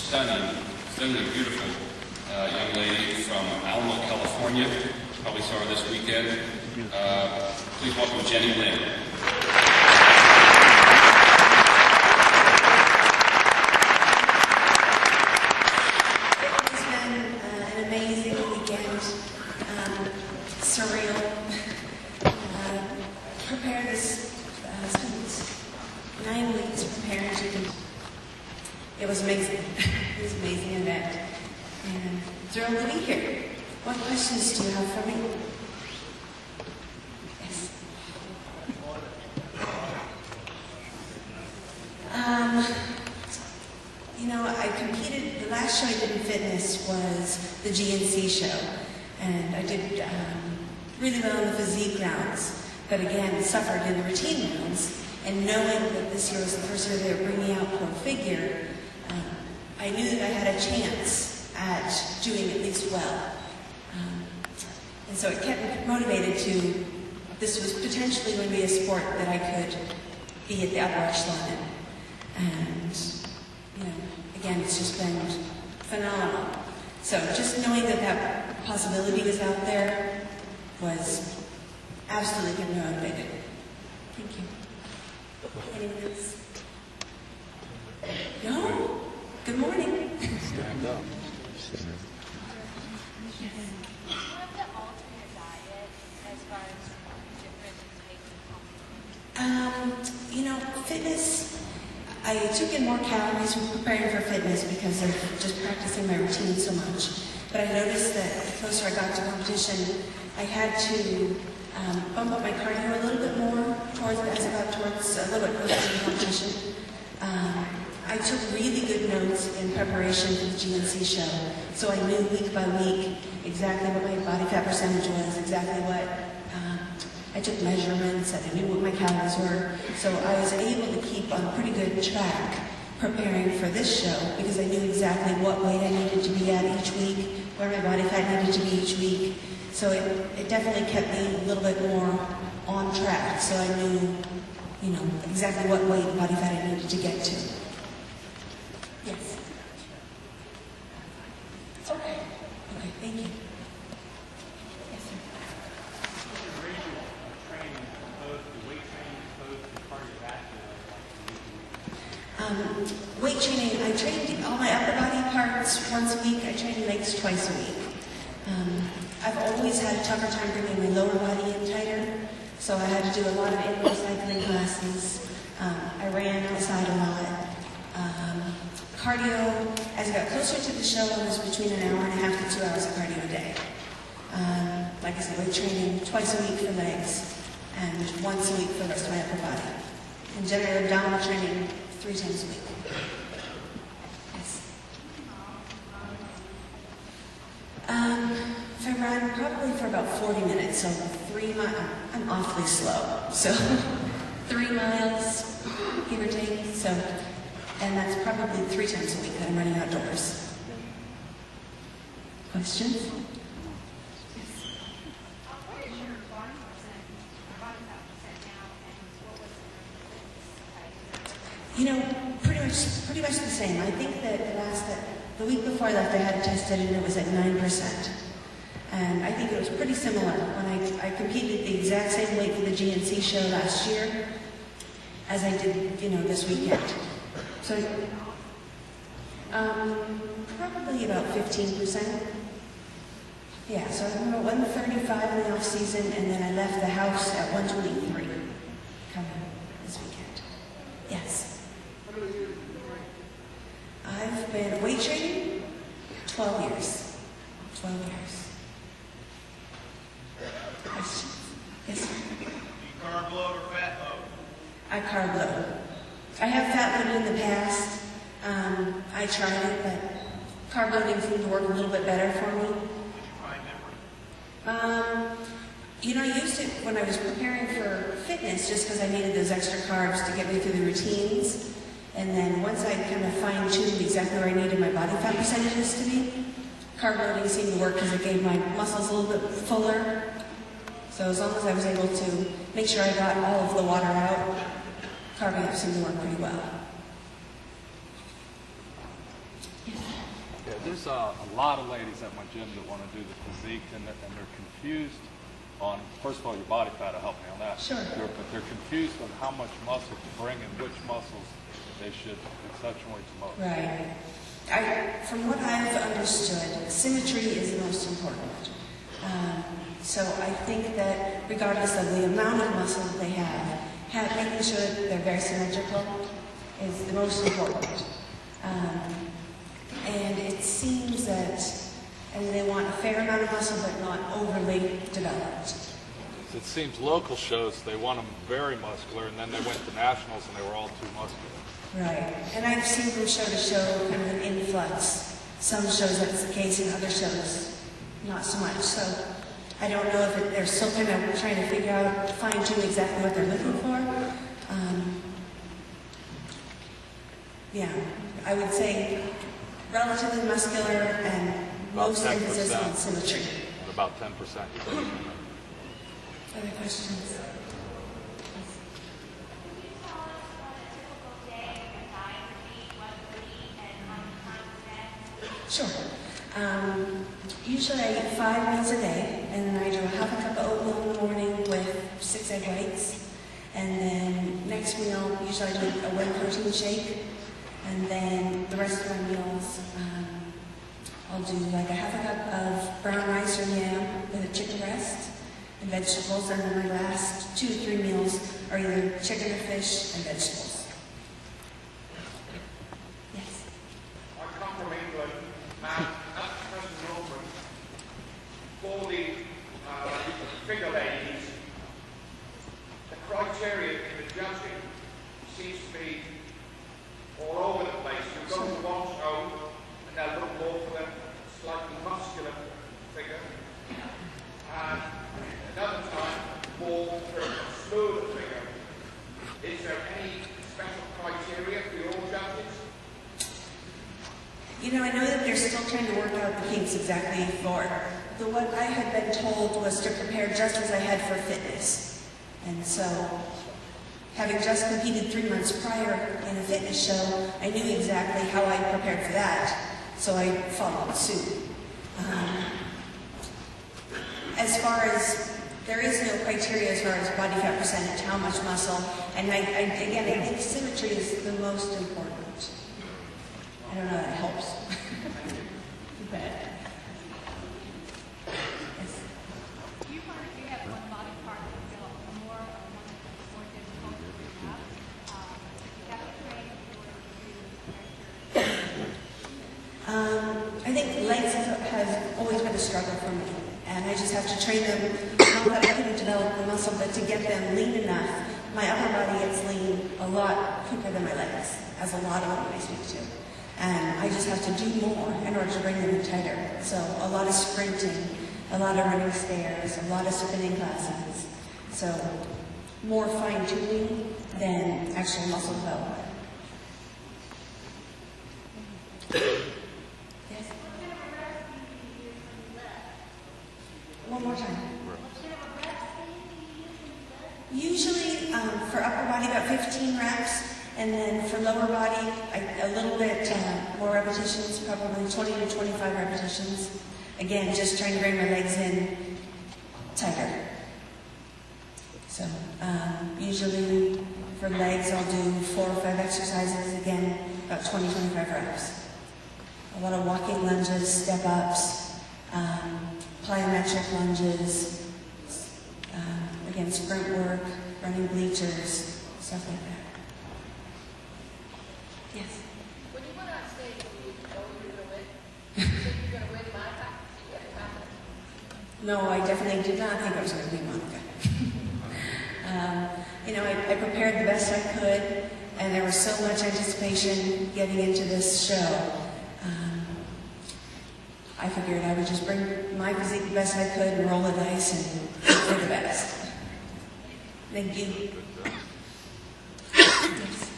stunningly beautiful young lady from Arnold, California. Probably saw her this weekend. Please welcome Jenny Lynn. It's been an amazing weekend, surreal. Prepared this, spent 9 weeks preparing to. It was amazing. It was an amazing event, and thrilled to be here. What questions do you have for me? Yes. I competed. The last show I did in fitness was the GNC show, and I did really well in the physique rounds, but again suffered in the routine rounds. And knowing that this year was the first year they were bringing out pro figure, I knew that I had a chance at doing at least well. And so it kept me motivated to, this was potentially going to be a sport that I could be at the upper echelon in. And, again, it's just been phenomenal. So just knowing that that possibility was out there was absolutely getting me motivated. Thank you. Anyone else? No? Good morning. Stand up. Fitness, I took in more calories when preparing for fitness because of just practicing my routine so much. But I noticed that the closer I got to competition, I had to bump up my cardio a little bit more as I got towards a little bit closer to the competition. I took really good notes in preparation for the GNC show, so I knew week by week exactly what my body fat percentage was, exactly what I took measurements, and I knew what my calories were, so I was able to keep on a pretty good track preparing for this show because I knew exactly what weight I needed to be at each week, where my body fat needed to be each week. So it definitely kept me a little bit more on track, so I knew, exactly what weight and body fat I needed to get to. Yes. Okay, thank you. Yes, sir. Weight training, I trained all my upper body parts once a week. I trained legs twice a week. I've always had a tougher time bringing my lower body in tighter, so I had to do a lot of indoor cycling classes. I ran outside a lot. Cardio, as I got closer to the show, it was between an hour and a half to 2 hours of cardio a day. Like I said, weight training twice a week for legs, and once a week for the rest of my upper body. And general abdominal training 3 times a week. Yes. If I run, probably for about 40 minutes, so 3 miles. I'm awfully slow, so 3 miles, give or take. So, and that's probably 3 times a week that I'm running outdoors. Questions? Pretty much the same. I think that the week before I left, I had it tested and it was at 9%. And I think it was pretty similar when I competed the exact same weight for the GNC show last year as I did, this weekend. So, probably about 15%. Yeah, so I'm about 135 in the off season, and then I left the house at 123 coming this weekend. Yes. I've been weight training 12 years. 12 years. Questions? Yes, sir. Do you carb load or fat load? I carb load. I have fat loaded in the past. I tried it, but carb loading seemed to work a little bit better for me. I used it when I was preparing for fitness just because I needed those extra carbs to get me through the routines. And then once I kind of fine-tuned exactly where I needed my body fat percentages to be, carb loading seemed to work because it gave my muscles a little bit fuller. So as long as I was able to make sure I got all of the water out, carving up seemed to work pretty well. Yes. Yeah, there's a lot of ladies at my gym that want to do the physique, and they're confused on, first of all, your body fat will help me on that. Sure. But they're confused on how much muscle to bring and which muscles they should accentuate the most. Right. From what I've understood, symmetry is the most important. So I think that regardless of the amount of muscle that they have making sure that they're very symmetrical is the most important. And it seems that they want a fair amount of muscle but not overly developed. It seems local shows, they want them very muscular, and then they went to nationals and they were all too muscular. Right. And I've seen from show to show kind of an influx. Some shows that's the case, and other shows not so much. So I don't know if they're still kind of trying to figure out, fine-tune exactly what they're looking for. Yeah, I would say relatively muscular and most emphasis on symmetry. About 10%. Other questions? Sure. Usually I eat 5 meals a day, and then I do a half a cup of oatmeal in the morning with 6 egg whites. And then next meal, usually I do a whey protein shake. And then the rest of my meals, I'll do like a half a cup of brown rice or yam with a chicken breast and vegetables. And then my last 2 to 3 meals are either chicken or fish and vegetables. Yes. I come from England, and at the present moment, for the figure ladies, the criteria in the judging seems to be all over the place. You go to one show, and they'll look more for the slightly muscular figure, and another time, more for a smoother figure. Is there any special criteria for your judges? You know, I know that they're still trying to work out the kinks exactly for what I had been told was to prepare just as I had for fitness. And so, having just competed 3 months prior in a fitness show, I knew exactly how I prepared for that, so I followed suit. As far as, there is no criteria as far as body fat percentage, how much muscle, and I think symmetry is the most important. I don't know if that helps. But, yes. You have one body part that you feel more difficult to have. You have to train I think legs has always been a struggle for me, and I just have to train them. Not that I couldn't develop the muscle, but to get them lean enough. My upper body gets lean a lot quicker than my legs, as a lot of women I speak to. And I just have to do more in order to bring them in tighter. So a lot of sprinting, a lot of running stairs, a lot of spinning classes. So more fine-tuning than actual muscle development. Yes? One more time. Usually for upper body about 15 reps. And then for lower body, a little bit more repetitions, probably 20 to 25 repetitions. Again, just trying to bring my legs in tighter. So usually for legs, I'll do 4 or 5 exercises, again, about 20, 25 reps. A lot of walking lunges, step-ups, plyometric lunges, again, sprint work, running bleachers, stuff like that. Yes. When you went on stage, did you know you were going to win? You think you were going to win Monica? You had confidence? No, I definitely did not think I was going to be Monica. You know, I prepared the best I could, and there was so much anticipation getting into this show. I figured I would just bring my physique the best I could and roll the dice and hope for the best. Thank you. Yes.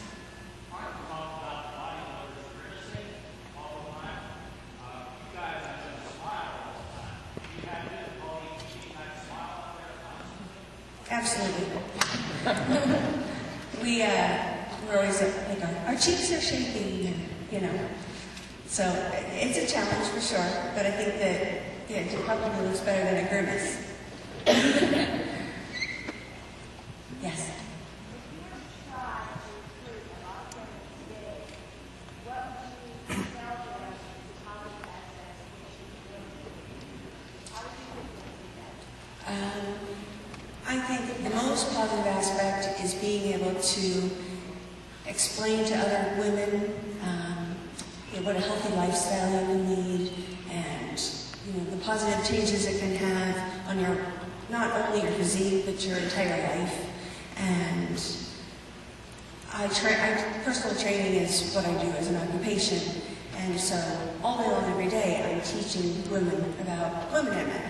Absolutely. We're always like, our cheeks are shaking, and, you know. So it's a challenge for sure, but I think that it probably looks better than a grimace. Yes. I think the most positive aspect is being able to explain to other women what a healthy lifestyle you will need, and the positive changes it can have on your, not only your physique, but your entire life. And personal training is what I do as an occupation, and so all day long every day I'm teaching women about women and men.